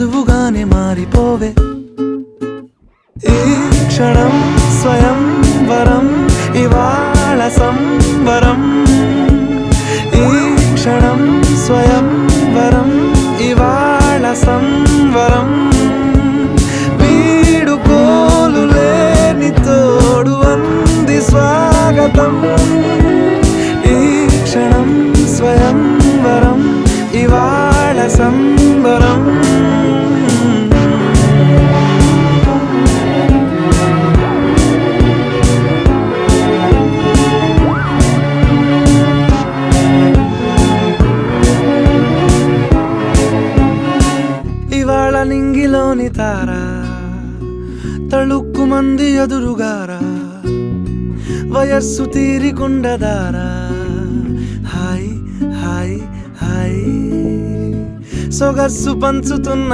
నువ్వుగానే మారిపోవే ఈ క్షణం స్వయం వరం ఇవాళ సంబరం ఈ క్షణం స్వయం వరం ఇవాళ సంవరం వీడుకోలు లేని తోడు అంది స్వాగతం ఈ క్షణం స్వయం వరం ఇవాళ సంబరం ఇవాళ నింగిలోని తార తళుక్కు మంది ఎదురుగారా వయస్సు తీరికుండదారా హాయ్ హాయ్ హాయ్ సొగస్సు పంచుతున్న